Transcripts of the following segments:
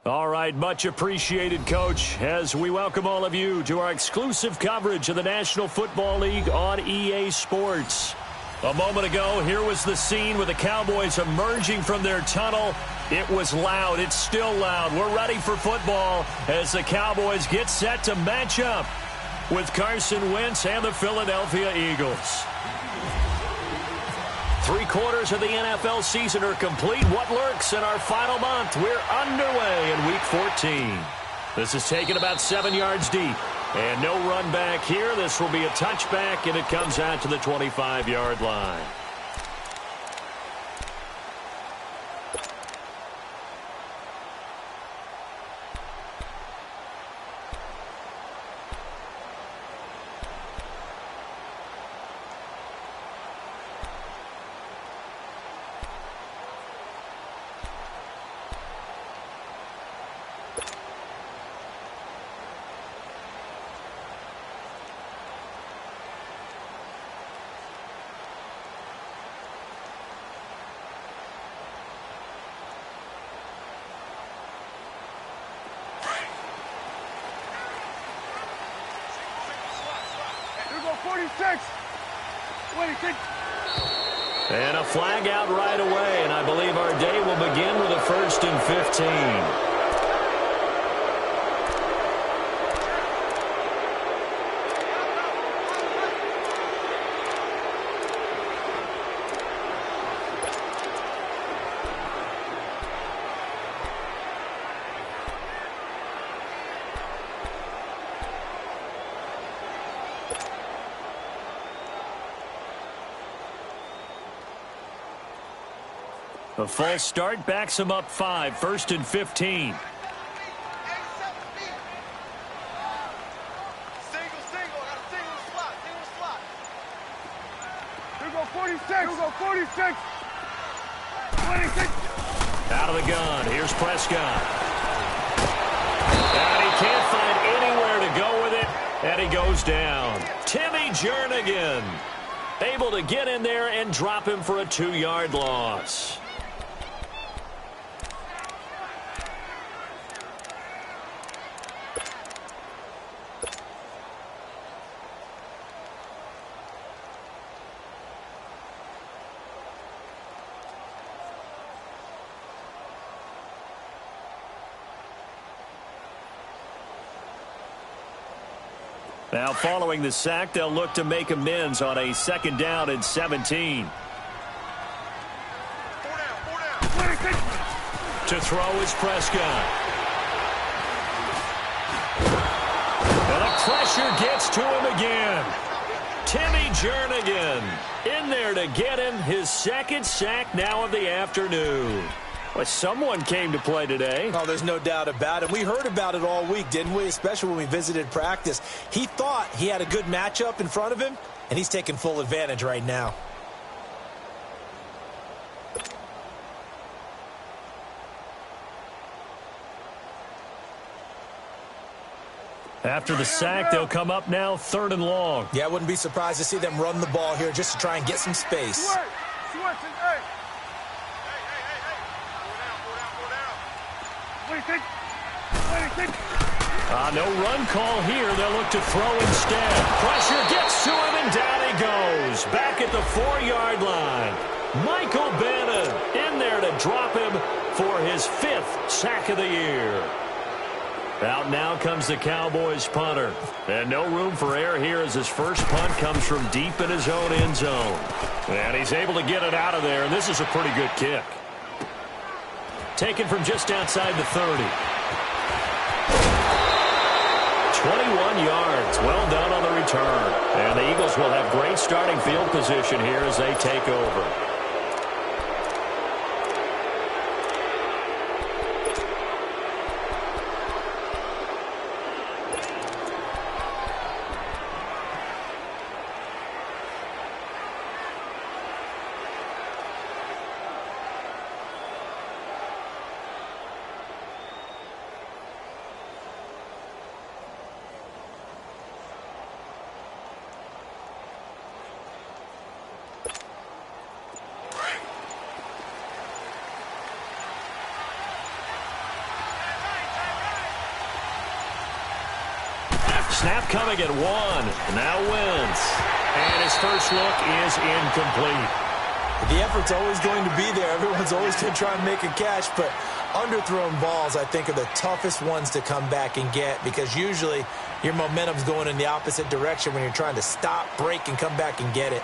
All right, much appreciated, Coach, as we welcome all of you to our exclusive coverage of the National Football League on EA Sports. A moment ago, here was the scene with the Cowboys emerging from their tunnel. It was loud. It's still loud. We're ready for football as the Cowboys get set to match up with Carson Wentz and the Philadelphia Eagles. 3/4 of the NFL season are complete. What lurks in our final month? We're underway in Week 14. This is taken about 7 yards deep. And no run back here. This will be a touchback, and it comes out to the 25-yard line. And a flag out right away, and I believe our day will begin with a 1st and 15. A false start backs him up 5, 1st and 15. Here go 46. Here go 46. 26. Out of the gun. Here's Prescott. And he can't find anywhere to go with it. And he goes down. Timmy Jernigan able to get in there and drop him for a 2-yard loss. Now, following the sack, they'll look to make amends on a 2nd down and 17. To throw is Prescott. And the pressure gets to him again. Timmy Jernigan in there to get him his 2nd sack now of the afternoon. Well, someone came to play today. Oh, there's no doubt about it. We heard about it all week, didn't we? Especially when we visited practice. He thought he had a good matchup in front of him, and he's taking full advantage right now. After the sack, they'll come up now 3rd and long. Yeah, I wouldn't be surprised to see them run the ball here just to try and get some space. No run call here. They'll look to throw instead. Pressure gets to him, and down he goes. Back at the 4-yard line. Michael Bannon in there to drop him for his 5th sack of the year. Out now comes the Cowboys punter. And no room for error here as his first punt comes from deep in his own end zone. And he's able to get it out of there, and this is a pretty good kick. Taken from just outside the 30. 21 yards. Well done on the return. And the Eagles will have great starting field position here as they take over. Snap coming at 1. Now Wentz. And his first look is incomplete. The effort's always going to be there. Everyone's always going to try and make a catch, but underthrown balls, I think, are the toughest ones to come back and get because usually your momentum's going in the opposite direction when you're trying to stop, break, and come back and get it.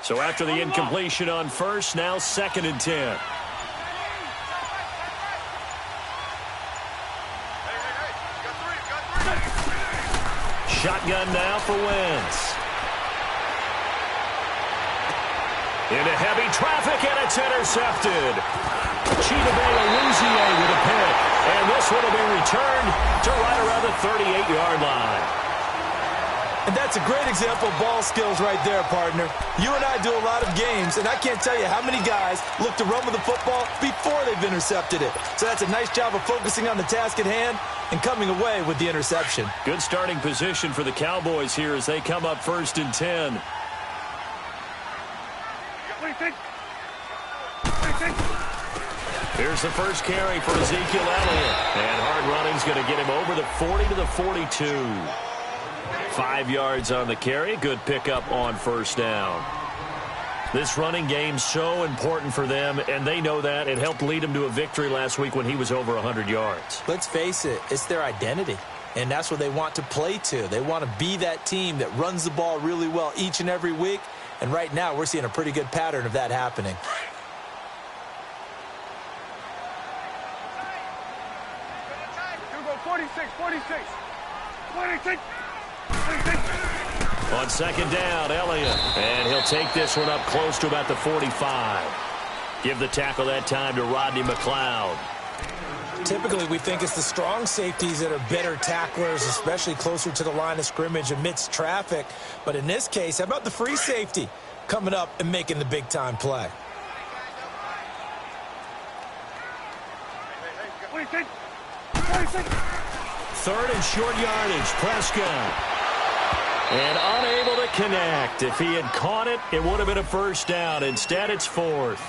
So after the incompletion on first, now 2nd and 10. Shotgun now for Wentz. Into heavy traffic, and it's intercepted. Chidobe Awuzie with a pick. And this one will be returned to right around the 38-yard line. And that's a great example of ball skills right there, partner. You and I do a lot of games, and I can't tell you how many guys look to run with the football before they've intercepted it. So that's a nice job of focusing on the task at hand and coming away with the interception. Good starting position for the Cowboys here as they come up 1st and 10. Here's the first carry for Ezekiel Elliott. And hard running's going to get him over the 40 to the 42. 5 yards on the carry. Good pickup on first down. This running game's so important for them, and they know that. It helped lead them to a victory last week when he was over 100 yards. Let's face it, it's their identity, and that's what they want to play to. They want to be that team that runs the ball really well each and every week, and right now we're seeing a pretty good pattern of that happening. You go 46, 46. 26. On 2nd down, Elliott. And he'll take this one up close to about the 45. Give the tackle that time to Rodney McLeod. Typically, we think it's the strong safeties that are better tacklers, especially closer to the line of scrimmage amidst traffic. But in this case, how about the free safety coming up and making the big-time play? 26. 26. 3rd and short yardage, Prescott. And unable to connect. If he had caught it, it would have been a first down. Instead, it's 4th.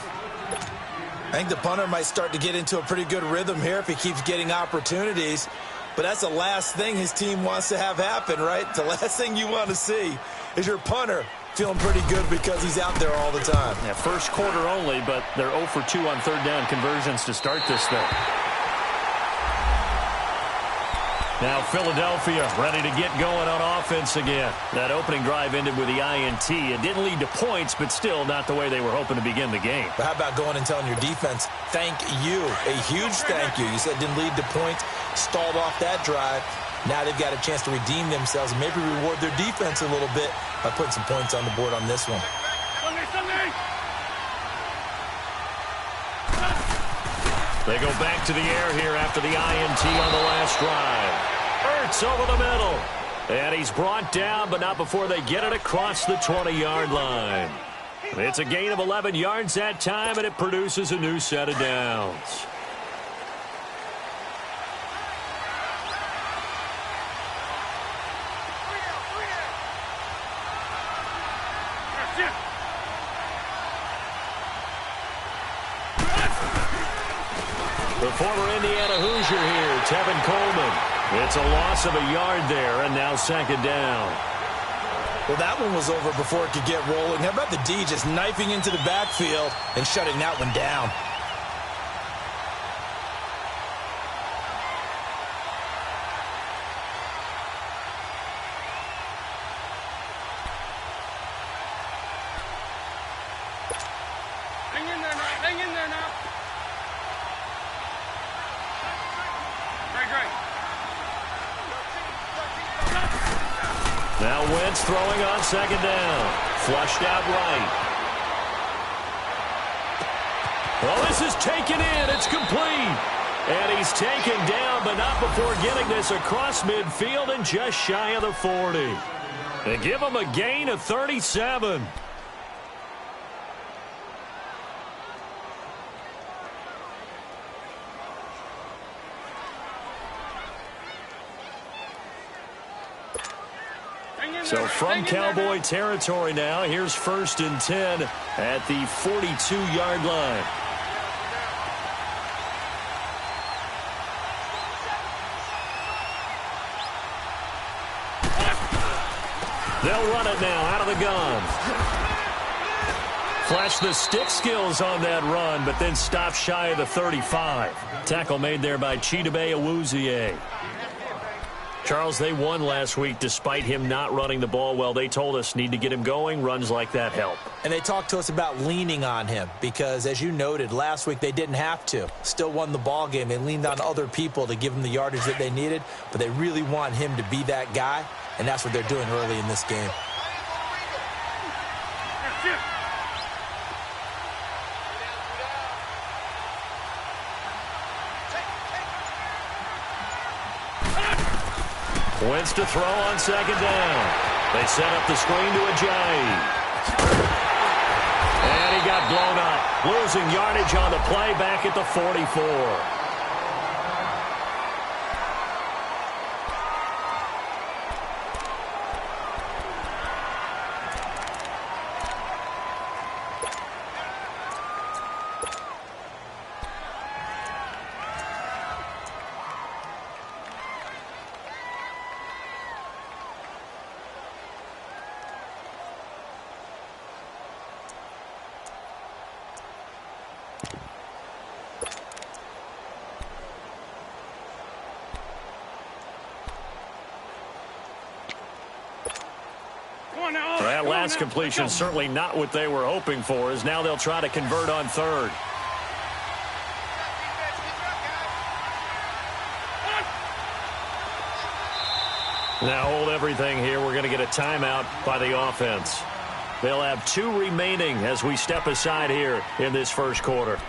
I think the punter might start to get into a pretty good rhythm here if he keeps getting opportunities. But that's the last thing his team wants to have happen, right? The last thing you want to see is your punter feeling pretty good because he's out there all the time. Yeah, first quarter only, but they're 0 for 2 on 3rd down conversions to start this thing. Now Philadelphia ready to get going on offense again. That opening drive ended with the INT. It didn't lead to points, but still not the way they were hoping to begin the game. But how about going and telling your defense, thank you, a huge thank you. You said it didn't lead to points, stalled off that drive. Now they've got a chance to redeem themselves and maybe reward their defense a little bit by putting some points on the board on this one. They go back to the air here after the INT on the last drive. Ertz over the middle. And he's brought down, but not before they get it across the 20-yard line. It's a gain of 11 yards that time, and it produces a new set of downs. The former Indiana Hoosier here, Tevin Coleman. It's a loss of a yard there, and now 2nd down. Well, that one was over before it could get rolling. How about the D just knifing into the backfield and shutting that one down? Hang in there now. Hang in there now. Great. Now Wentz throwing on 2nd down. Flushed out right. Well, this is taken in. It's complete. And he's taken down, but not before getting this across midfield and just shy of the 40. They give him a gain of 37. So from Cowboy territory now, here's 1st and 10 at the 42-yard line. They'll run it now out of the gun. Flash the stick skills on that run, but then stop shy of the 35. Tackle made there by Chidobe Awuzie. Charles, they won last week despite him not running the ball well. They told us need to get him going. Runs like that help. And they talked to us about leaning on him because, as you noted, last week they didn't have to. Still won the ball game. They leaned on other people to give them the yardage that they needed, but they really want him to be that guy, and that's what they're doing early in this game. Wentz to throw on 2nd down. They set up the screen to Ajayi. And he got blown up. Losing yardage on the play back at the 44. That last completion certainly not what they were hoping for, as now they'll try to convert on 3rd. Now hold everything here. We're going to get a timeout by the offense. They'll have 2 remaining as we step aside here in this first quarter.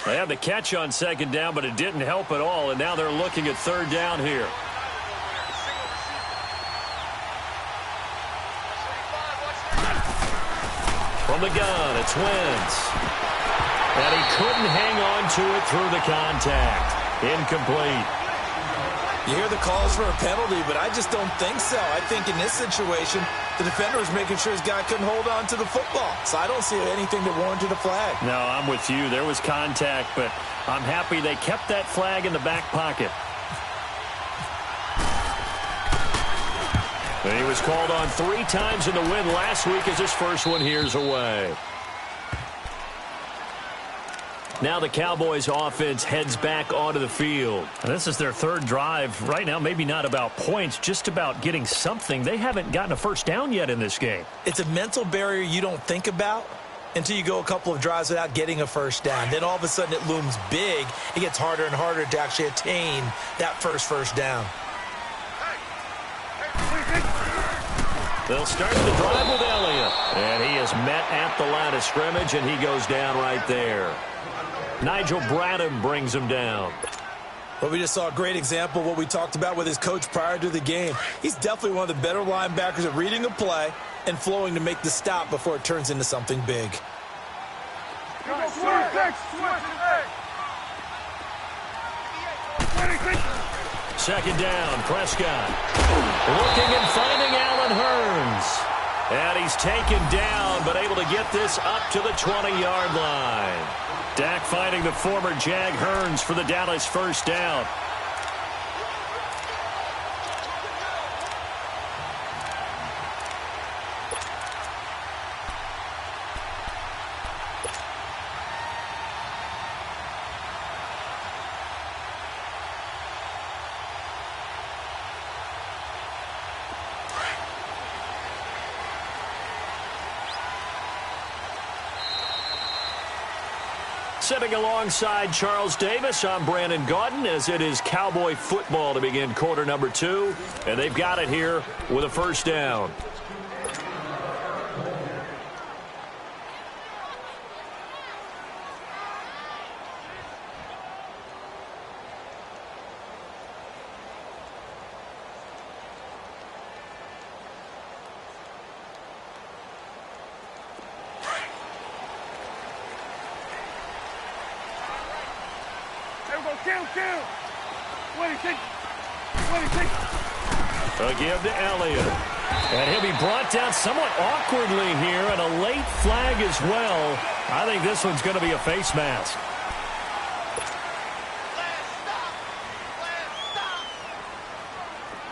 They had the catch on 2nd down, but it didn't help at all, and now they're looking at 3rd down here. From the gun, it's Wentz. And he couldn't hang on to it through the contact. Incomplete. You hear the calls for a penalty, but I just don't think so. I think in this situation, the defender was making sure his guy couldn't hold on to the football. So I don't see anything that warranted a flag. No, I'm with you. There was contact, but I'm happy they kept that flag in the back pocket. And he was called on 3 times in the win last week as his first one here's away. Now the Cowboys offense heads back onto the field. And this is their 3rd drive. Right now, maybe not about points, just about getting something. They haven't gotten a first down yet in this game. It's a mental barrier you don't think about until you go a couple of drives without getting a first down. Then all of a sudden it looms big. It gets harder and harder to actually attain that first down. They'll start the drive with Elliott. And he is met at the line of scrimmage, and he goes down right there. Nigel Bradham brings him down. Well, we just saw a great example of what we talked about with his coach prior to the game. He's definitely one of the better linebackers at reading a play and flowing to make the stop before it turns into something big. 2nd down, Prescott. Looking and finding Allen Hurns. And he's taken down, but able to get this up to the 20-yard line. Dak finding the former Jag Hurns for the Dallas first down. Sitting alongside Charles Davis, I'm Brandon Gaudin, as it is Cowboy football to begin quarter number 2. And they've got it here with a first down. go, kill. 26. 26. A give to Elliott. And he'll be brought down somewhat awkwardly here, and a late flag as well. I think this one's going to be a face mask.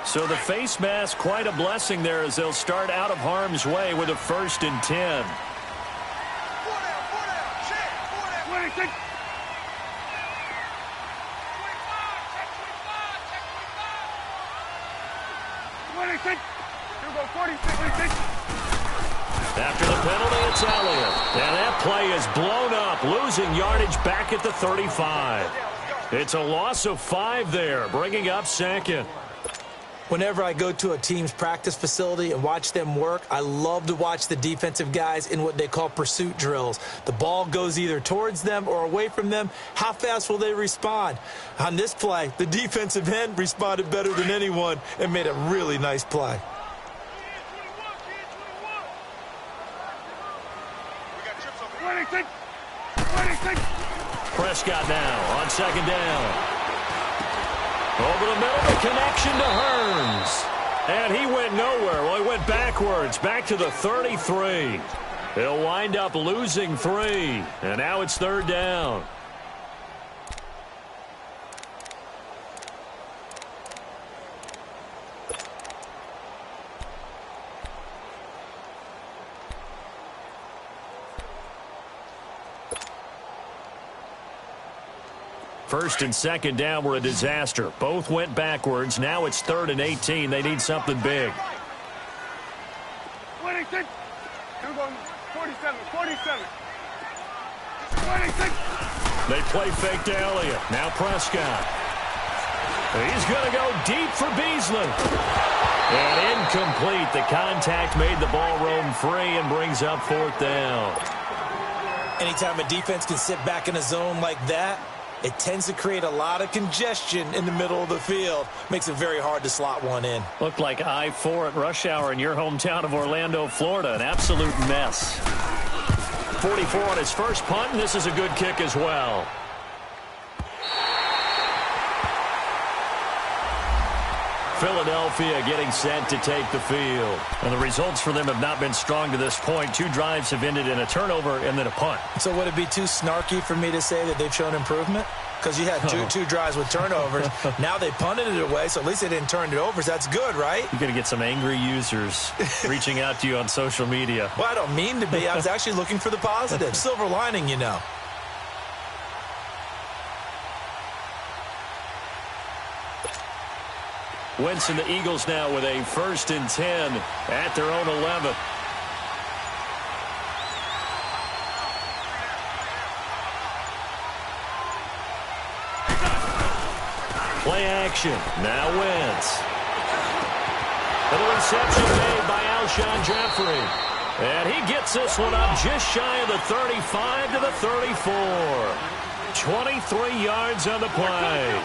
So the face mask, quite a blessing there as they'll start out of harm's way with a 1st and 10. 26. 26. You go 46. After the penalty, it's Elliott. And that play is blown up, losing yardage back at the 35. It's a loss of 5 there, bringing up 2nd. Whenever I go to a team's practice facility and watch them work, I love to watch the defensive guys in what they call pursuit drills. The ball goes either towards them or away from them. How fast will they respond? On this play, the defensive end responded better than anyone and made a really nice play. 26. 26. Prescott now on 2nd down. Over the middle, the connection to Hearns. And he went nowhere. Well, he went backwards, back to the 33. He'll wind up losing 3. And now it's 3rd down. First and 2nd down were a disaster. Both went backwards. Now it's 3rd and 18. They need something big. 26. You go 47. 47. 26. They play fake to Elliott. Now Prescott. He's going to go deep for Beasley. And incomplete. The contact made the ball roam free and brings up 4th down. Anytime a defense can sit back in a zone like that, it tends to create a lot of congestion in the middle of the field. Makes it very hard to slot one in. Looked like I-4 at rush hour in your hometown of Orlando, Florida. An absolute mess. 44 on his first punt, and this is a good kick as well. Philadelphia getting set to take the field. And the results for them have not been strong to this point. 2 drives have ended in a turnover and then a punt. So would it be too snarky for me to say that they've shown improvement? Because you had two drives with turnovers. Now they punted it away, so at least they didn't turn it over. So that's good, right? You're going to get some angry users reaching out to you on social media. Well, I don't mean to be. I was actually looking for the positive. Silver lining, you know. Wentz and the Eagles now with a 1st and 10 at their own 11. Play action. Now Wentz. And the reception made by Alshon Jeffrey. And he gets this one up just shy of the 35 to the 34. 23 yards on the play.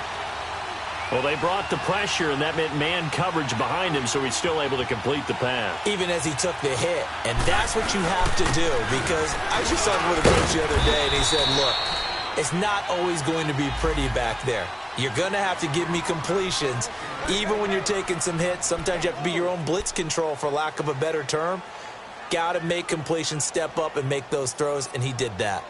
Well, they brought the pressure, and that meant man coverage behind him, so he's still able to complete the pass. Even as he took the hit. And that's what you have to do, because I just talked with a coach the other day, and he said, look, it's not always going to be pretty back there. You're going to have to give me completions. Even when you're taking some hits, sometimes you have to be your own blitz control, for lack of a better term. Got to make completions, step up, and make those throws, and he did that.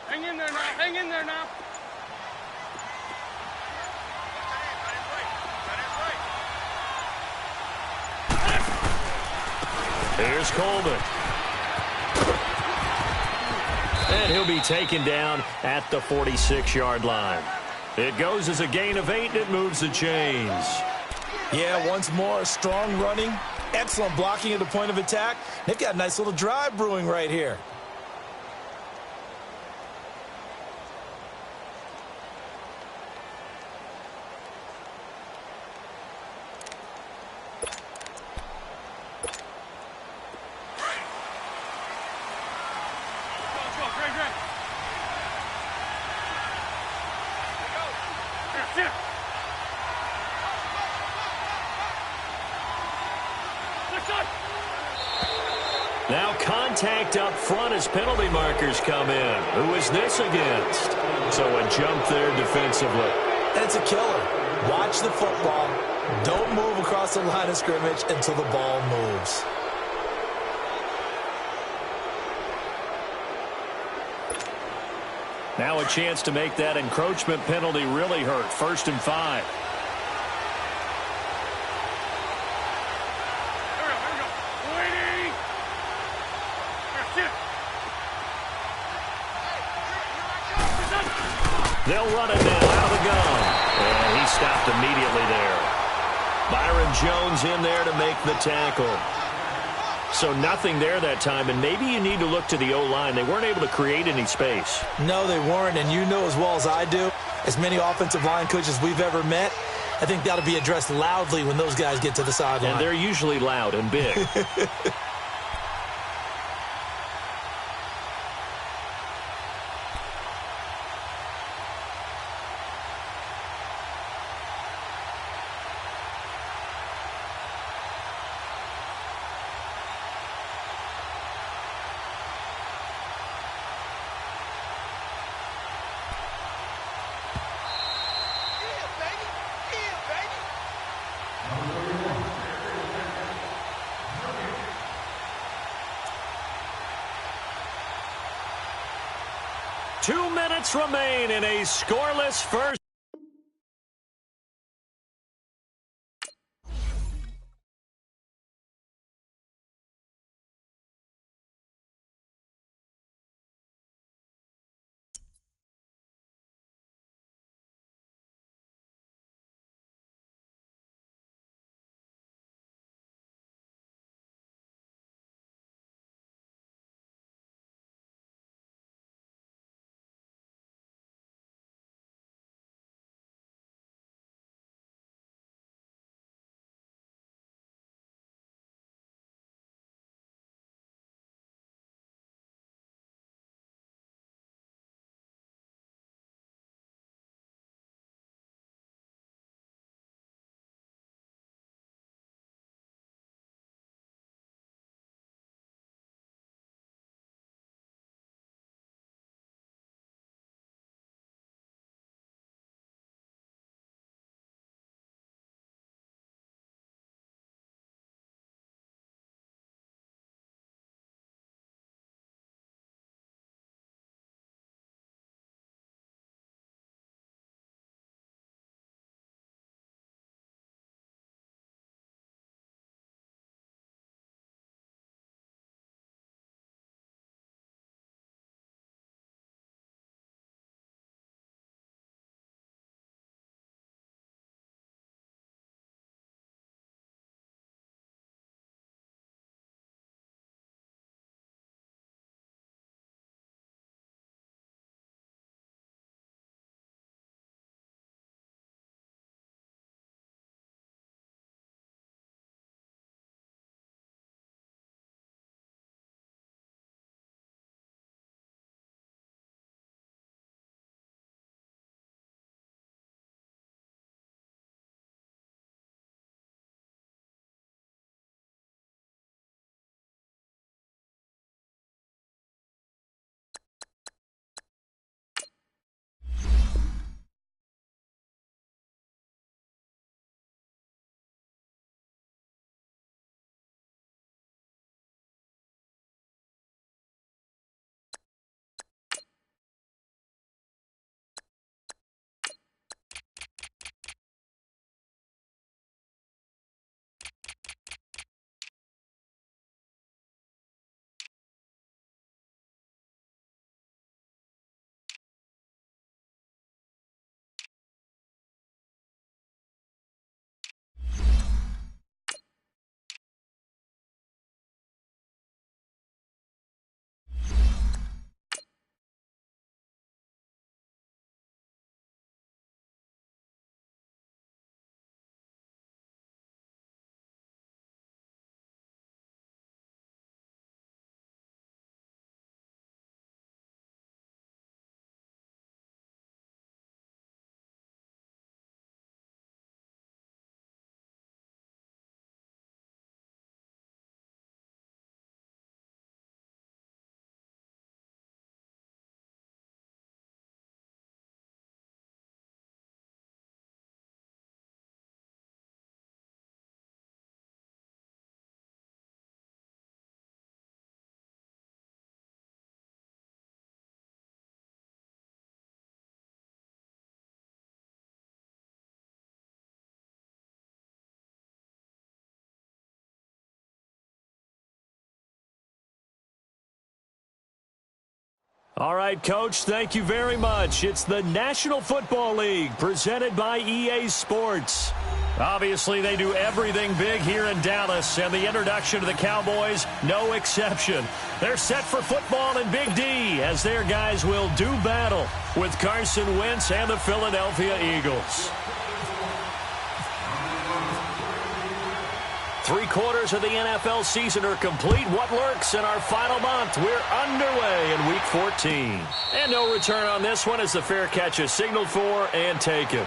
Hang in there now. Hang in there now. Here's Coleman. And he'll be taken down at the 46-yard line. It goes as a gain of 8, and it moves the chains. Yeah, once more, strong running, excellent blocking at the point of attack. They've got a nice little drive brewing right here. Sit. Now contact up front as penalty markers come in. Who is this against? So a jump there defensively. And it's a killer. Watch the football. Don't move across the line of scrimmage until the ball moves. Now a chance to make that encroachment penalty really hurt. 1st and 5. They'll run it now out of the gun. And he stopped immediately there. Byron Jones in there to make the tackle. So nothing there that time, and maybe you need to look to the O-line. They weren't able to create any space. No, they weren't, and you know as well as I do, as many offensive line coaches we've ever met, I think that'll be addressed loudly when those guys get to the sideline. And they're usually loud and big. Two minutes remain in a scoreless first. All right, Coach, thank you very much. It's the National Football League presented by EA Sports. Obviously, they do everything big here in Dallas, and the introduction to the Cowboys, no exception. They're set for football in Big D as their guys will do battle with Carson Wentz and the Philadelphia Eagles. 3/4 of the NFL season are complete. What lurks in our final month? We're underway in Week 14. And no return on this one as the fair catch is signaled for and taken.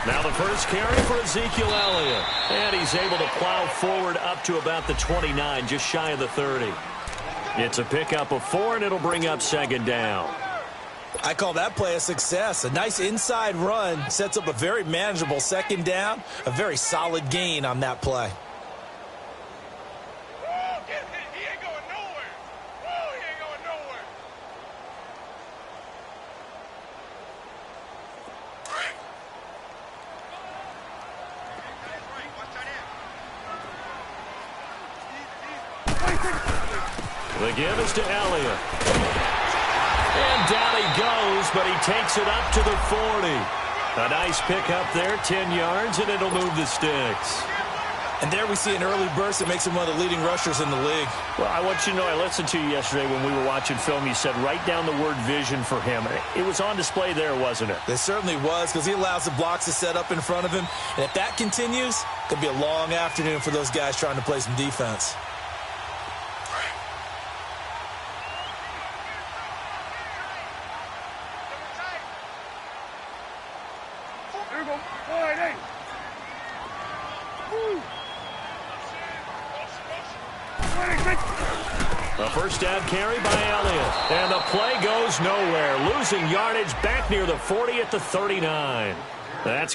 Now the first carry for Ezekiel Elliott. And he's able to plow forward up to about the 29, just shy of the 30. It's a pickup of 4, and it'll bring up second down. I call that play a success. A nice inside run sets up a very manageable second down. A very solid gain on that play. The give is to Elliott. And down he goes, but he takes it up to the 40. A nice pickup there, 10 yards, and it'll move the sticks. And there we see an early burst that makes him one of the leading rushers in the league. Well, I want you to know, I listened to you yesterday when we were watching film. You said write down the word vision for him. It was on display there, wasn't it? It certainly was, because he allows the blocks to set up in front of him. And if that continues, it could be a long afternoon for those guys trying to play some defense. A first down carry by Elliott. And the play goes nowhere. Losing yardage back near the 40 at the 39. That's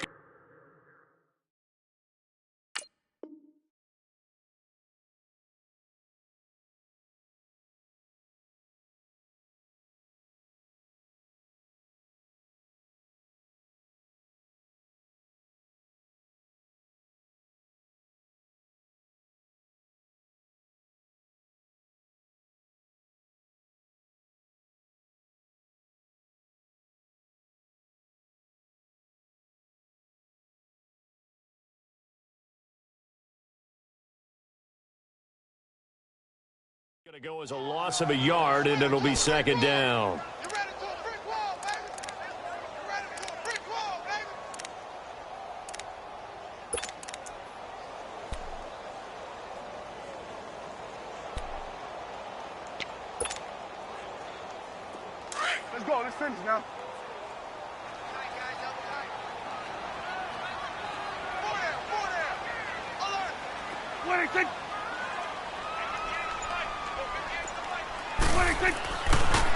going to go as a loss of a yard, and it'll be second down. Let's go. Let's finish now.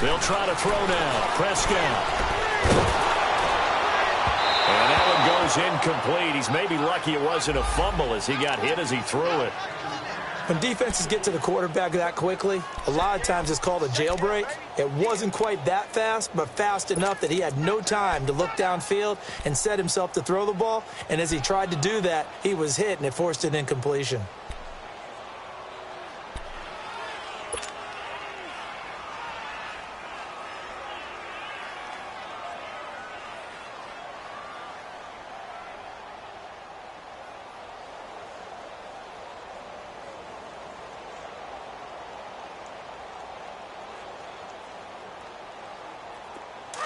They'll try to throw now. Prescott. And that one goes incomplete. He's maybe lucky it wasn't a fumble as he got hit as he threw it. When defenses get to the quarterback that quickly, a lot of times it's called a jailbreak. It wasn't quite that fast, but fast enough that he had no time to look downfield and set himself to throw the ball. And as he tried to do that, he was hit, and it forced an incompletion.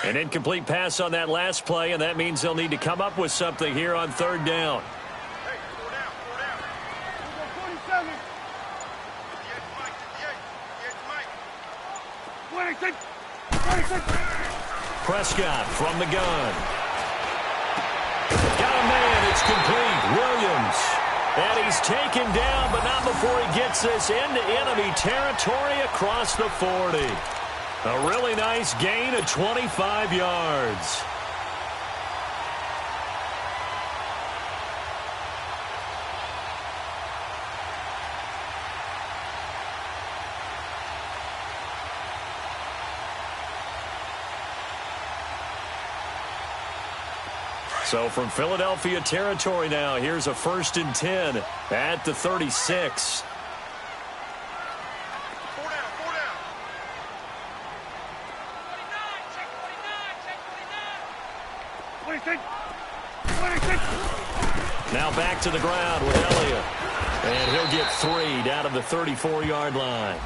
An incomplete pass on that last play, and that means they'll need to come up with something here on third down. Hey, 47. 26. Prescott from the gun. Got a man. It's complete. Williams. And he's taken down, but not before he gets this into enemy territory across the 40. A really nice gain of 25 yards. So from Philadelphia territory now, here's a 1st and 10 at the 36. Now back to the ground with Elliott. And he'll get 3 down to the 34-yard line.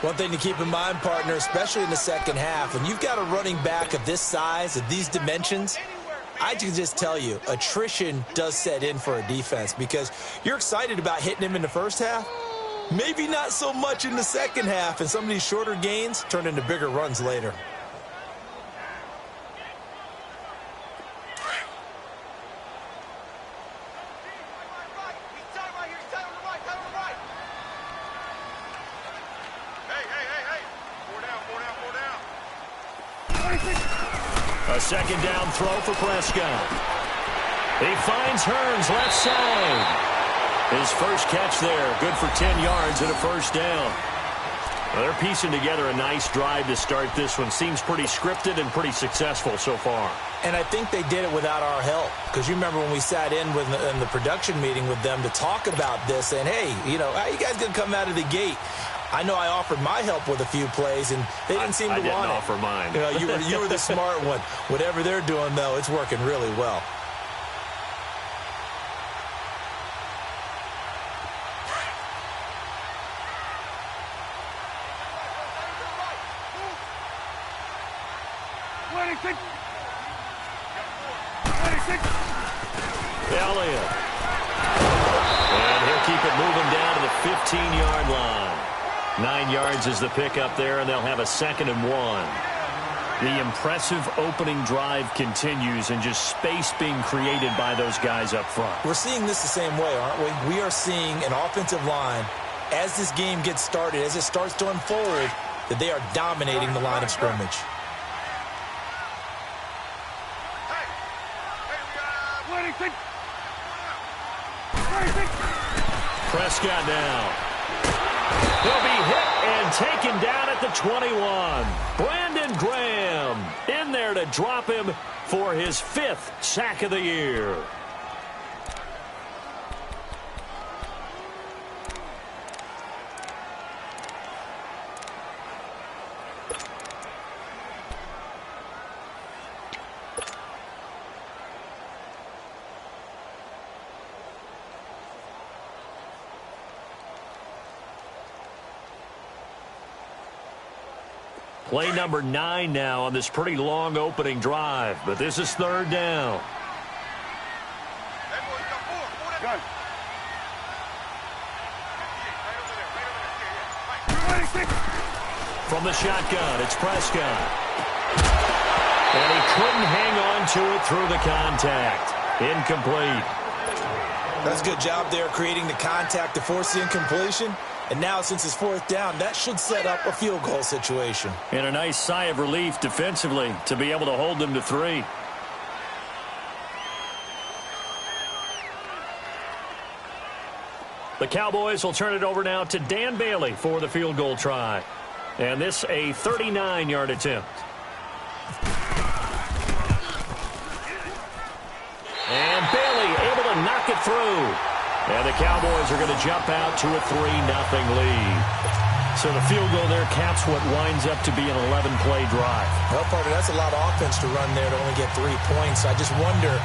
One thing to keep in mind, partner, especially in the second half, when you've got a running back of this size, of these dimensions, I can just tell you, attrition does set in for a defense because you're excited about hitting him in the first half. Maybe not so much in the second half, and some of these shorter gains turn into bigger runs later. A second down throw for Prescott. He finds Hearns left side. His first catch there, good for 10 yards and a first down. Well, they're piecing together a nice drive to start this one. Seems pretty scripted and pretty successful so far. And I think they did it without our help. Because you remember when we sat in the production meeting with them to talk about this, and hey, how you guys going to come out of the gate? I know I offered my help with a few plays, and they didn't seem to want it. I didn't offer mine. You were the smart one. Whatever they're doing, though, it's working really well. Elliott. And he'll keep it moving down to the 15-yard line. 9 yards is the pickup there, and they'll have a 2nd and 1. The impressive opening drive continues, and just space being created by those guys up front. We're seeing this the same way, aren't we? We are seeing an offensive line, as this game gets started, as it starts to unfold, that they are dominating the line of scrimmage. Prescott now. He'll be hit and taken down at the 21. Brandon Graham in there to drop him for his 5th sack of the year. Play number 9 now on this pretty long opening drive, but this is 3rd down. From the shotgun, it's Prescott. And he couldn't hang on to it through the contact. Incomplete. That's a good job there creating the contact to force the incompletion. And now, since it's 4th down, that should set up a field goal situation. And a nice sigh of relief defensively to be able to hold them to 3. The Cowboys will turn it over now to Dan Bailey for the field goal try. And this a 39-yard attempt. And Bailey able to knock it through. And the Cowboys are going to jump out to a 3-0 lead. So the field goal there caps what winds up to be an 11-play drive. Well, partner, that's a lot of offense to run there to only get 3 points. I just wonder,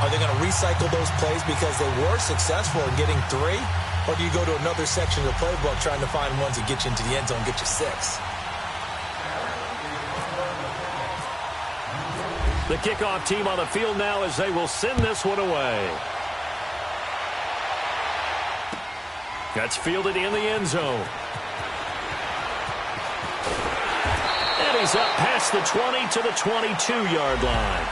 are they going to recycle those plays because they were successful in getting 3? Or do you go to another section of the playbook trying to find ones that get you into the end zone and get you 6? The kickoff team on the field now as they will send this one away. That's fielded in the end zone. And he's up past the 20 to the 22-yard line.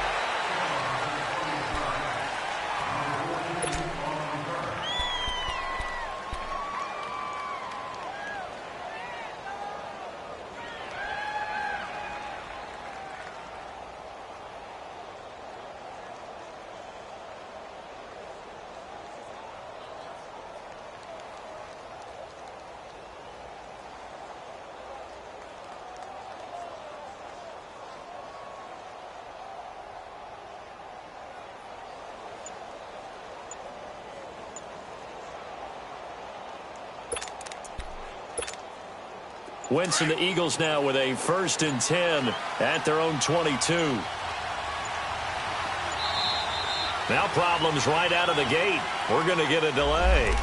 Wentz and the Eagles now with a 1st and 10 at their own 22. Now problems right out of the gate. We're going to get a delay.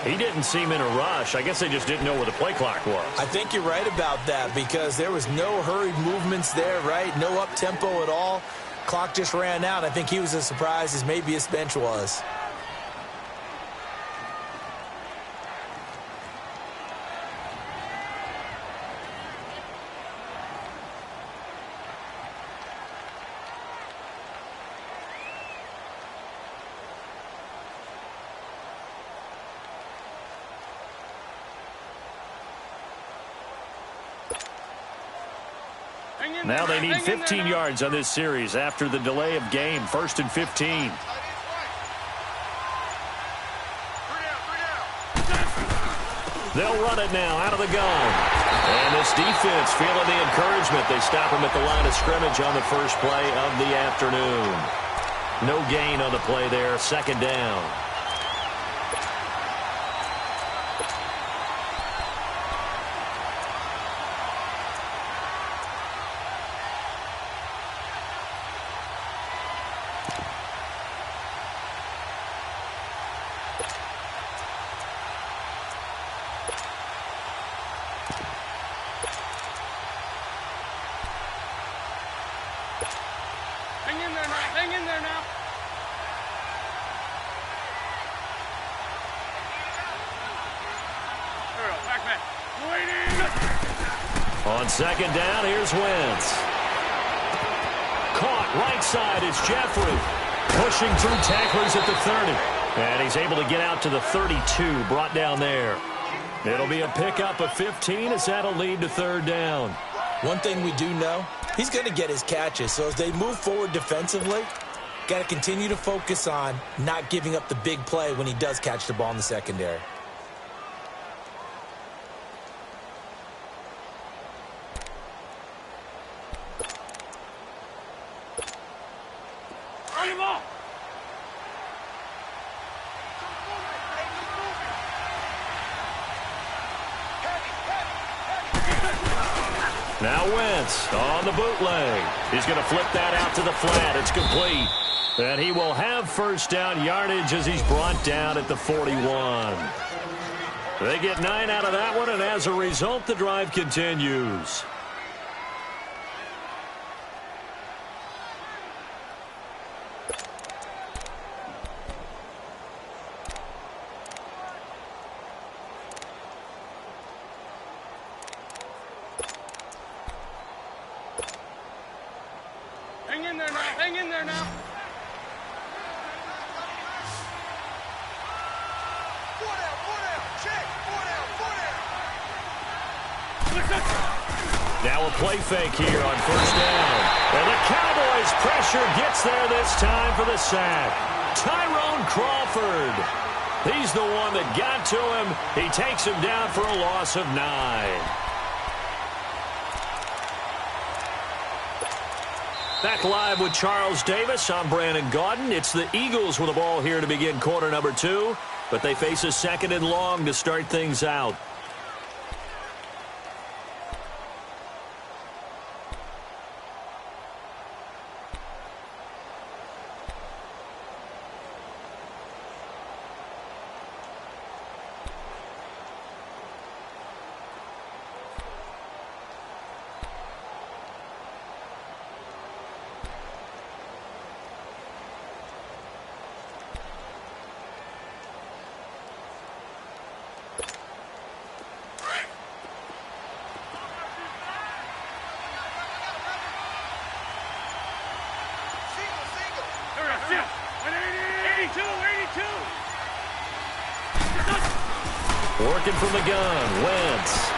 He didn't seem in a rush. I guess they just didn't know where the play clock was. I think you're right about that because there was no hurried movements there, right? No up-tempo at all. Clock just ran out. I think he was as surprised as maybe his bench was. Now they need 15 yards on this series after the delay of game. 1st and 15. They'll run it now out of the gun. And this defense feeling the encouragement. They stop him at the line of scrimmage on the first play of the afternoon. No gain on the play there. 2nd down. Hang in there now. Back. On 2nd down, here's Wentz. Caught right side is Jeffrey. Pushing through tacklers at the 30. And he's able to get out to the 32, brought down there. It'll be a pickup of 15 as that'll lead to 3rd down. One thing we do know, he's going to get his catches. So as they move forward defensively, got to continue to focus on not giving up the big play when he does catch the ball in the secondary. Run the ball. Now Wentz on the bootleg. He's going to flip that out to the flat. It's complete. And he will have 1st down yardage as he's brought down at the 41. They get 9 out of that one, and as a result, the drive continues. Hang in there now. Now a play fake here on 1st down. And the Cowboys' pressure gets there this time for the sack. Tyrone Crawford. He's the one that got to him. He takes him down for a loss of 9. Back live with Charles Davis. I'm Brandon Gaudin. It's the Eagles with the ball here to begin quarter number 2. But they face a 2nd and long to start things out. Working from the gun, Wentz.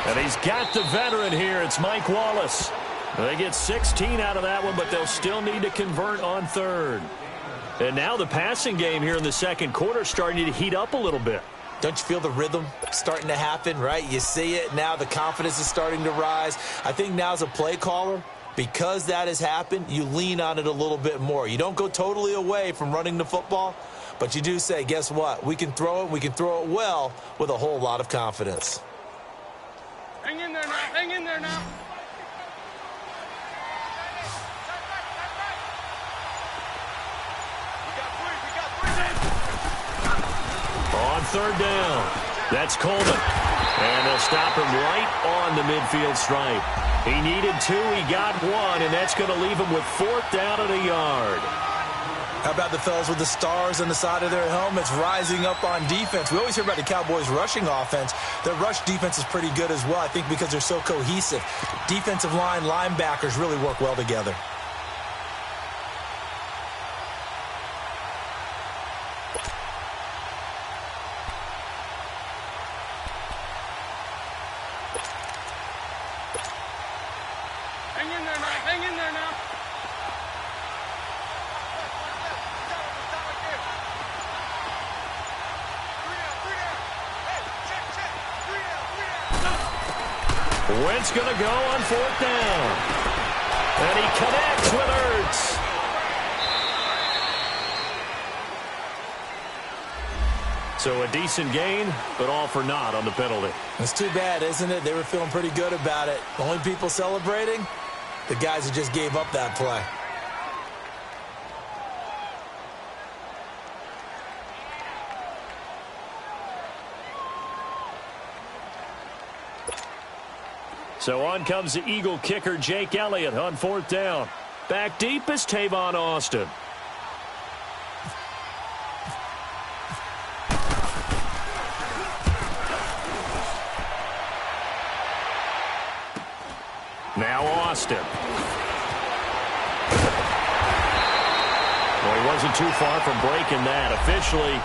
And he's got the veteran here. It's Mike Wallace. They get 16 out of that one, but they'll still need to convert on 3rd. And now the passing game here in the 2nd quarter starting to heat up a little bit. Don't you feel the rhythm starting to happen, right? You see it. Now the confidence is starting to rise. I think now as a play caller, because that has happened, you lean on it a little bit more. You don't go totally away from running the football, but you do say, guess what? We can throw it. We can throw it well with a whole lot of confidence. Hang in there now. Hang in there now. On third down, that's Coleman. And they'll stop him right on the midfield stripe. He needed 2, he got 1, and that's going to leave him with 4th down and a yard. How about the fellas with the stars on the side of their helmets rising up on defense? We always hear about the Cowboys' rushing offense. Their rush defense is pretty good as well, I think, because they're so cohesive. Defensive line, linebackers really work well together. Hang in there now. Hang in there now. Wentz going to go on 4th down. And he connects with Ertz. So a decent gain, but all for naught on the penalty. It's too bad, isn't it? They were feeling pretty good about it. The only people celebrating? The guys who just gave up that play. So on comes the Eagle kicker, Jake Elliott, on 4th down. Back deep is Tavon Austin. Now Austin. Well, he wasn't too far from breaking that. Officially,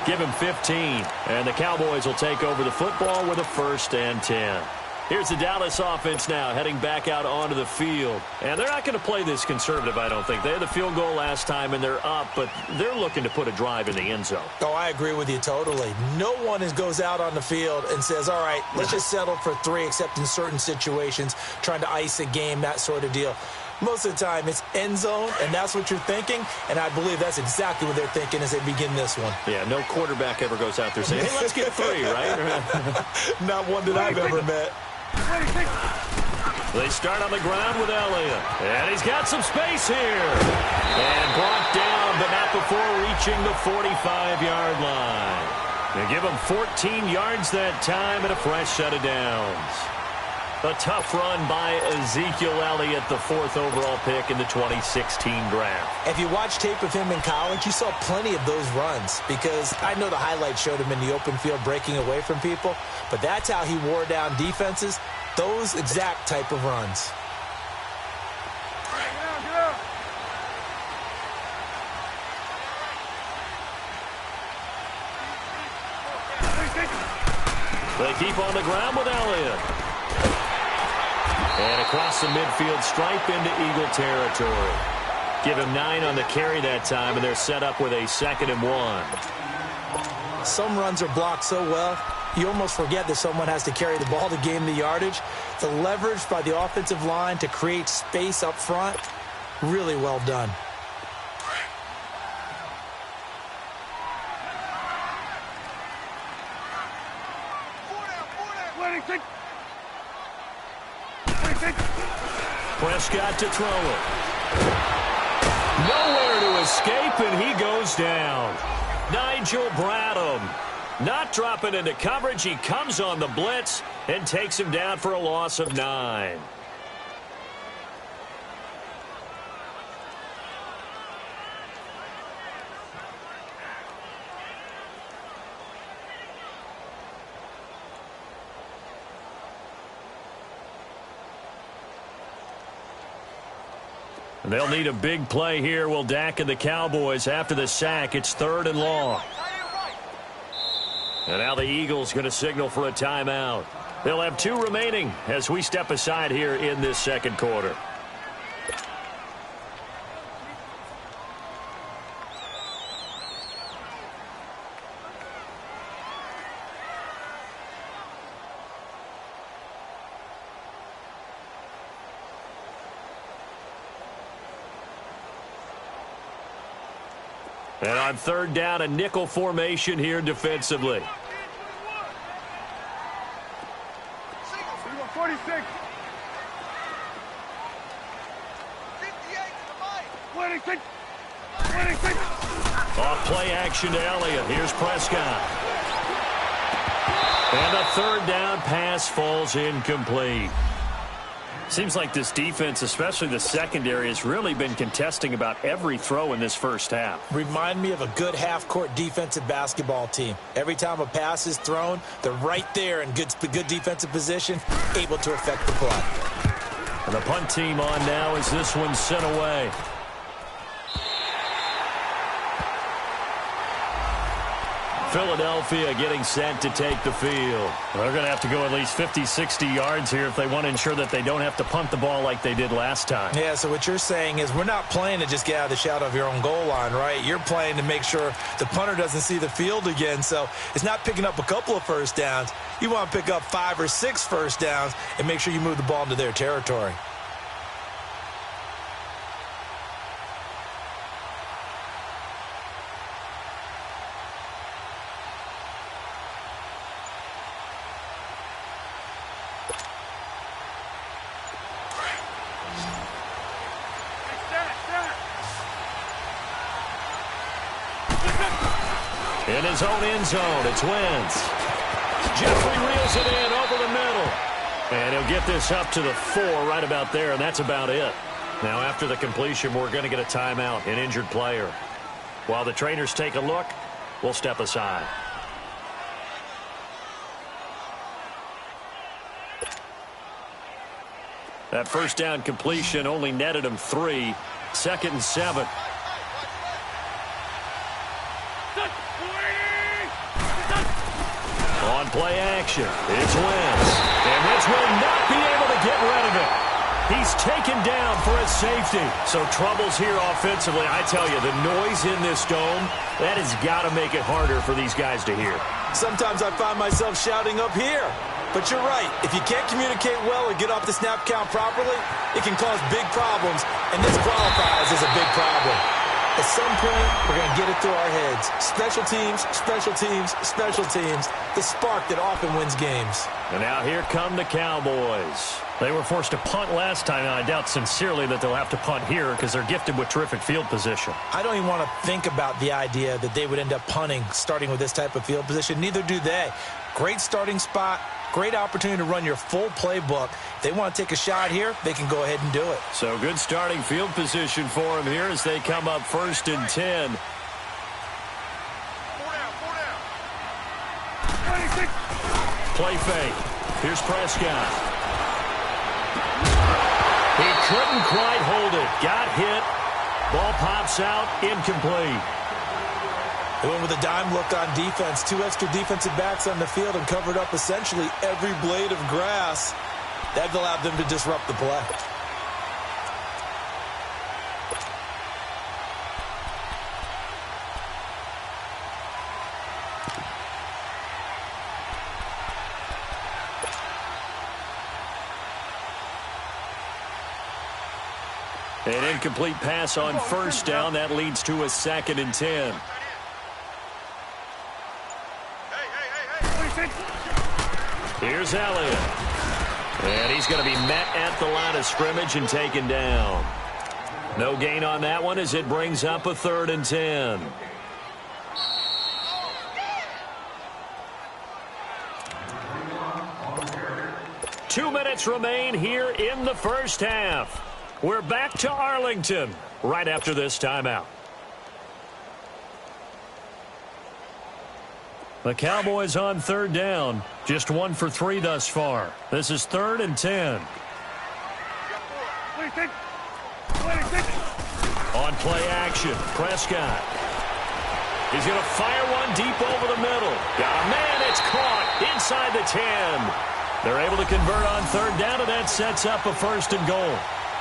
give him 15. And the Cowboys will take over the football with a 1st and 10. Here's the Dallas offense now heading back out onto the field. And they're not going to play this conservative, I don't think. They had the field goal last time, and they're up, but they're looking to put a drive in the end zone. Oh, I agree with you totally. No one goes out on the field and says, all right, let's just settle for 3, except in certain situations, trying to ice a game, that sort of deal. Most of the time, it's end zone, and that's what you're thinking, and I believe that's exactly what they're thinking as they begin this one. Yeah, no quarterback ever goes out there saying, hey, let's get 3, right? Not one that I've ever met. They start on the ground with Elliott. And he's got some space here. And brought down, but not before reaching the 45-yard line. They give him 14 yards that time and a fresh set of downs. A tough run by Ezekiel Elliott, the 4th overall pick in the 2016 draft. If you watch tape of him in college, you saw plenty of those runs, because I know the highlights showed him in the open field breaking away from people, but that's how he wore down defenses, those exact type of runs. They keep on the ground with Elliott. And across the midfield stripe into Eagle territory. Give him 9 on the carry that time, and they're set up with a 2nd and 1. Some runs are blocked so well, you almost forget that someone has to carry the ball to gain the yardage. The leverage by the offensive line to create space up front, really well done. Prescott to throw it. Nowhere to escape, and he goes down. Nigel Bradham not dropping into coverage. He comes on the blitz and takes him down for a loss of 9. They'll need a big play here, will Dak and the Cowboys. After the sack, it's 3rd and long. And now the Eagles going to signal for a timeout. They'll have 2 remaining as we step aside here in this 2nd quarter. And on 3rd down, a nickel formation here defensively. 26. 26. Off play action to Elliott. Here's Prescott. And a third down pass falls incomplete. Seems like this defense, especially the secondary, has really been contesting about every throw in this first half. Remind me of a good half-court defensive basketball team. Every time a pass is thrown, they're right there in good defensive position, able to affect the play. And the punt team on now as this one's sent away. Philadelphia getting set to take the field. They're going to have to go at least 50, 60 yards here if they want to ensure that they don't have to punt the ball like they did last time. Yeah, so what you're saying is we're not playing to just get out of the shadow of your own goal line, right? You're playing to make sure the punter doesn't see the field again. So it's not picking up a couple of first downs. You want to pick up 5 or 6 first downs and make sure you move the ball into their territory. In his own end zone, it's Wentz. Jeffrey reels it in over the middle. And he'll get this up to the 4 right about there, and that's about it. Now, after the completion, we're going to get a timeout, an injured player. While the trainers take a look, we'll step aside. That first down completion only netted him 3. 2nd and 7. On play action, it's Wentz. And Wentz will not be able to get rid of it. He's taken down for a safety. So troubles here offensively. I tell you, the noise in this dome, that has got to make it harder for these guys to hear. Sometimes I find myself shouting up here. But you're right. If you can't communicate well or get off the snap count properly, it can cause big problems, and this qualifies as a big problem. At some point, we're going to get it through our heads. Special teams, special teams, special teams. The spark that often wins games. And now here come the Cowboys. They were forced to punt last time, and I doubt sincerely that they'll have to punt here because they're gifted with terrific field position. I don't even want to think about the idea that they would end up punting starting with this type of field position. Neither do they. Great starting spot. Great opportunity to run your full playbook. If they want to take a shot here, they can go ahead and do it. So good starting field position for them here as they come up 1st and 10. 26. Play fake. Here's Prescott. He couldn't quite hold it. Got hit. Ball pops out. Incomplete. They went with a dime look on defense. 2 extra defensive backs on the field and covered up essentially every blade of grass. That allowed them to disrupt the play. An incomplete pass on 1st down. That leads to a 2nd and 10. Here's Elliott. And he's going to be met at the line of scrimmage and taken down. No gain on that one as it brings up a 3rd and 10. Two minutes remain here in the first half. We're back to Arlington right after this timeout. The Cowboys on 3rd down. Just 1 for 3 thus far. This is 3rd and 10. 26. 26. On play action, Prescott. He's going to fire one deep over the middle. Got a man, it's caught inside the 10. They're able to convert on 3rd down, and that sets up a 1st and goal.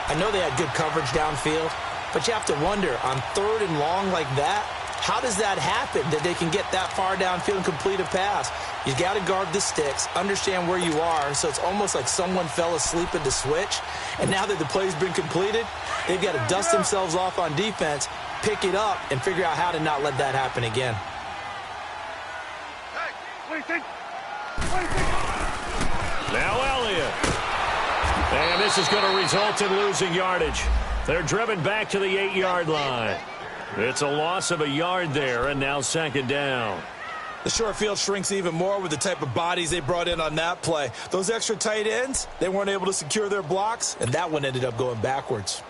I know they had good coverage downfield, but you have to wonder, on 3rd and long like that, how does that happen, that they can get that far downfield and complete a pass? You got to guard the sticks, understand where you are, so it's almost like someone fell asleep at the switch, and now that the play's been completed, they've got to dust themselves off on defense, pick it up, and figure out how to not let that happen again. 26. 26. Now Elliott. And this is going to result in losing yardage. They're driven back to the 8-yard line. It's a loss of a yard there, and now second down. The short field shrinks even more with the type of bodies they brought in on that play. Those extra tight ends, they weren't able to secure their blocks, and that one ended up going backwards.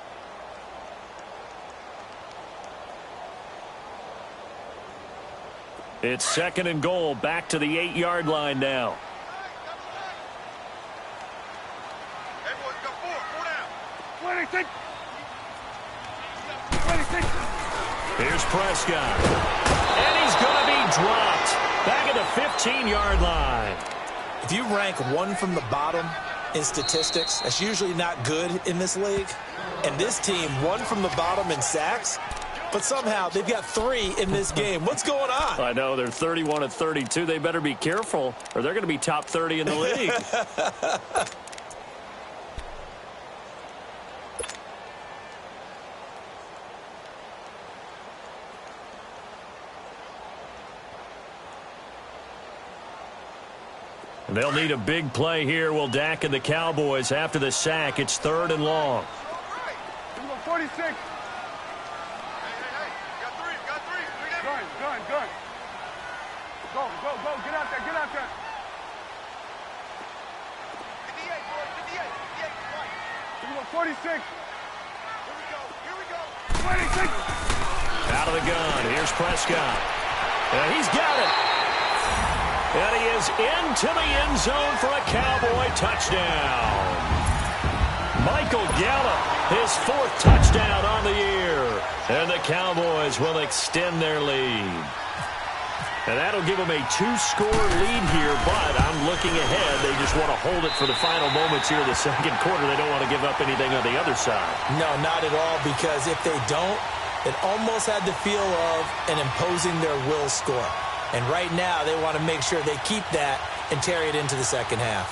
It's second and goal, back to the 8-yard line now. Hey, boys, got four down. 26. 26. Here's Prescott. And he's going to be dropped. Back at the 15-yard line. If you rank one from the bottom in statistics, that's usually not good in this league. And this team, one from the bottom in sacks, but somehow they've got 3 in this game. What's going on? I know, they're 31-32. They better be careful, or they're going to be top 30 in the league. They'll need a big play here. Will Dak and the Cowboys after the sack. It's third and long. 46. Hey, got three. Gun. Go. Get out there. 58, boys, 58. 46. Here we go. 26. Out of the gun. Here's Prescott. And he's got it. And he is into the end zone for a Cowboy touchdown. Michael Gallup, his 4th touchdown on the year. And the Cowboys will extend their lead. And that'll give them a 2-score lead here, but I'm looking ahead. They just want to hold it for the final moments here of the second quarter. They don't want to give up anything on the other side. No, not at all, because if they don't, it almost had the feel of an imposing their will score. And right now, they want to make sure they keep that and carry it into the second half.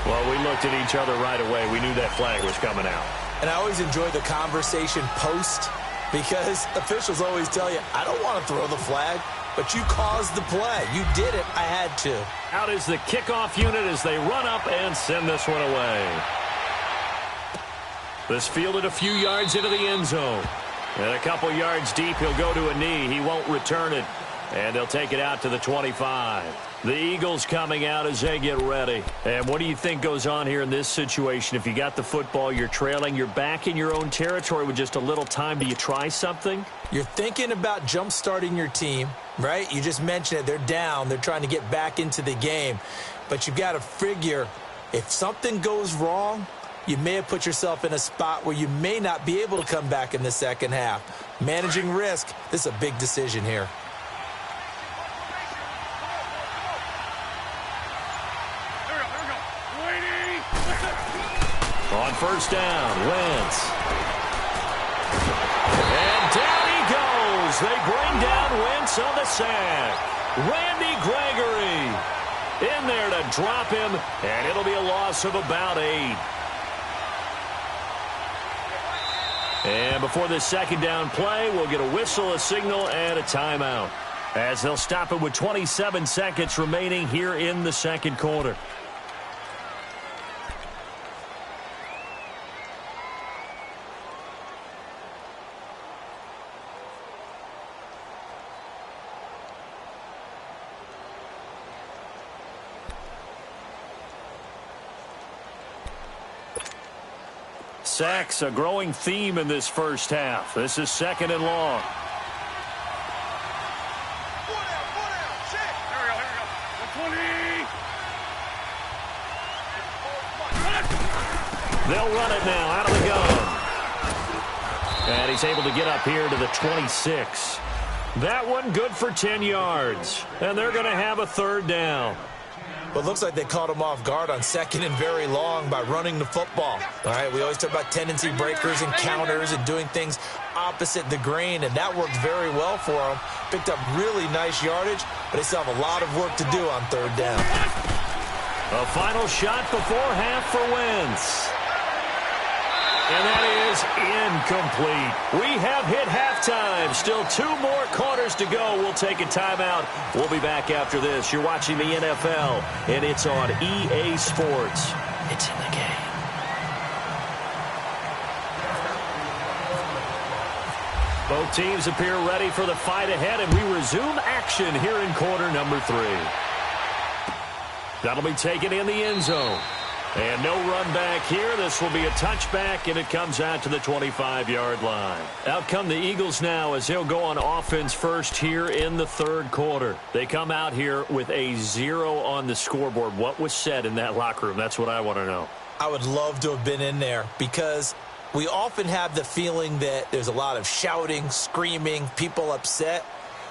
Well, we looked at each other right away. We knew that flag was coming out. And I always enjoy the conversation post, because officials always tell you, I don't want to throw the flag, but you caused the play. You did it. I had to. Out is the kickoff unit as they run up and send this one away. This fielded a few yards into the end zone. And a couple yards deep, he'll go to a knee. He won't return it. And they'll take it out to the 25. The Eagles coming out as they get ready. And what do you think goes on here in this situation? If you got the football, you're trailing, you're back in your own territory with just a little time. Do you try something? You're thinking about jump-starting your team, right? You just mentioned it. They're down. They're trying to get back into the game. But you've got to figure, if something goes wrong, you may have put yourself in a spot where you may not be able to come back in the second half. Managing risk, this is a big decision here. On first down, Wentz. And down he goes. They bring down Wentz on the sack. Randy Gregory in there to drop him, and it'll be a loss of about 8. And before this second down play, we'll get a whistle, a signal, and a timeout, as they'll stop it with 27 seconds remaining here in the second quarter. Sacks, a growing theme in this first half. This is second and long. Check. Here we go. 20. They'll run it now out of the gun. And he's able to get up here to the 26. That one good for 10 yards. And they're going to have a third down. Well, it looks like they caught him off guard on second and very long by running the football. All right, we always talk about tendency breakers and counters and doing things opposite the grain, and that worked very well for them. Picked up really nice yardage, but they still have a lot of work to do on third down. A final shot before half for Wentz. And that is incomplete. We have hit halftime. Still 2 more quarters to go. We'll take a timeout. We'll be back after this. You're watching the NFL, and it's on EA Sports. It's in the game. Both teams appear ready for the fight ahead, and we resume action here in quarter number 3. That'll be taken in the end zone. And no run back here. This will be a touchback, and it comes out to the 25-yard line. Out come the Eagles now as they'll go on offense first here in the third quarter. They come out here with a 0 on the scoreboard. What was said in that locker room? That's what I want to know. I would love to have been in there because we often have the feeling that there's a lot of shouting, screaming, people upset.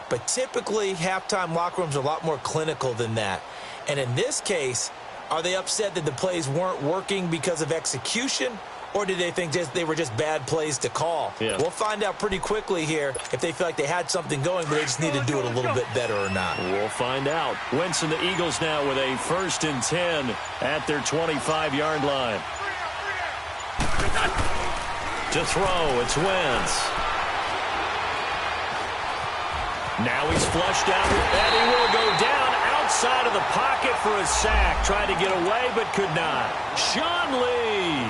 But typically, halftime locker rooms are a lot more clinical than that. And in this case, are they upset that the plays weren't working because of execution, or did they think they were just bad plays to call? Yeah. We'll find out pretty quickly here if they feel like they had something going, but they just need to do it a little bit better or not. We'll find out. Wentz and the Eagles now with a 1st and 10 at their 25-yard line. To throw, it's Wentz. Now he's flushed out, and he will go down outside of the pocket for a sack. Tried to get away, but could not. Sean Lee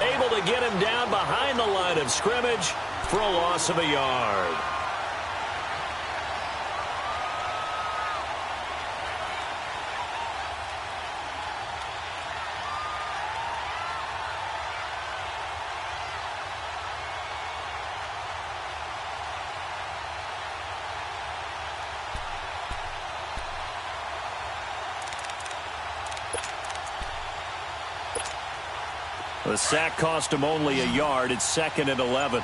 able to get him down behind the line of scrimmage for a loss of a yard. The sack cost him only a yard. It's 2nd and 11.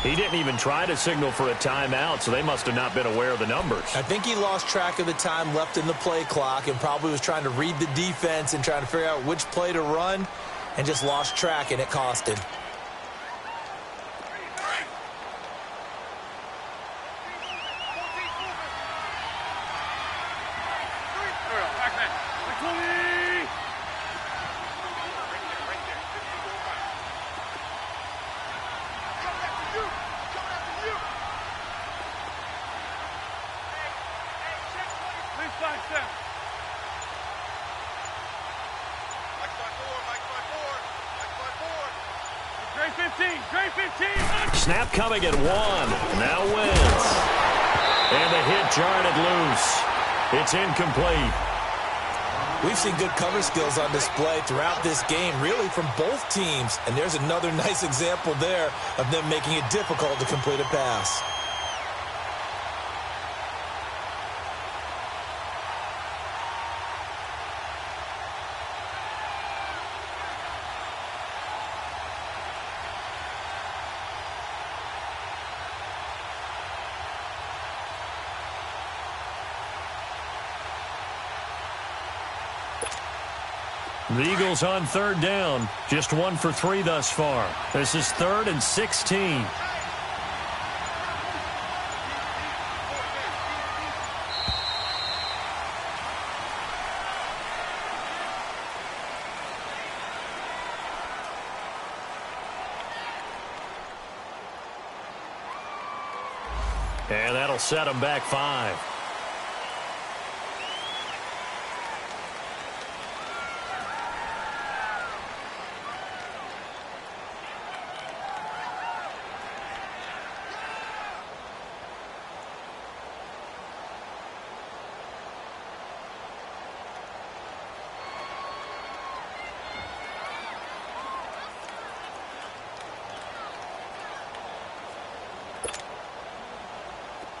He didn't even try to signal for a timeout, so they must have not been aware of the numbers. I think he lost track of the time left in the play clock and probably was trying to read the defense and trying to figure out which play to run and just lost track, and it cost him. Snap coming at 1. Now Wentz. And the hit jarred it loose. It's incomplete. We've seen good cover skills on display throughout this game, really from both teams. And there's another nice example there of them making it difficult to complete a pass. The Eagles on 3rd down. Just 1 for 3 thus far. This is 3rd and 16. And that'll set them back 5.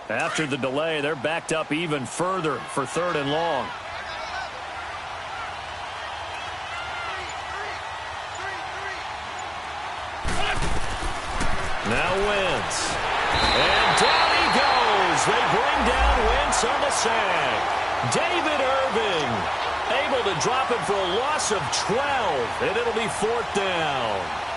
After the delay, they're backed up even further for 3rd and long. Now Wentz. And down he goes. They bring down Wentz on the sack. David Irving able to drop it for a loss of 12, and it'll be 4th down.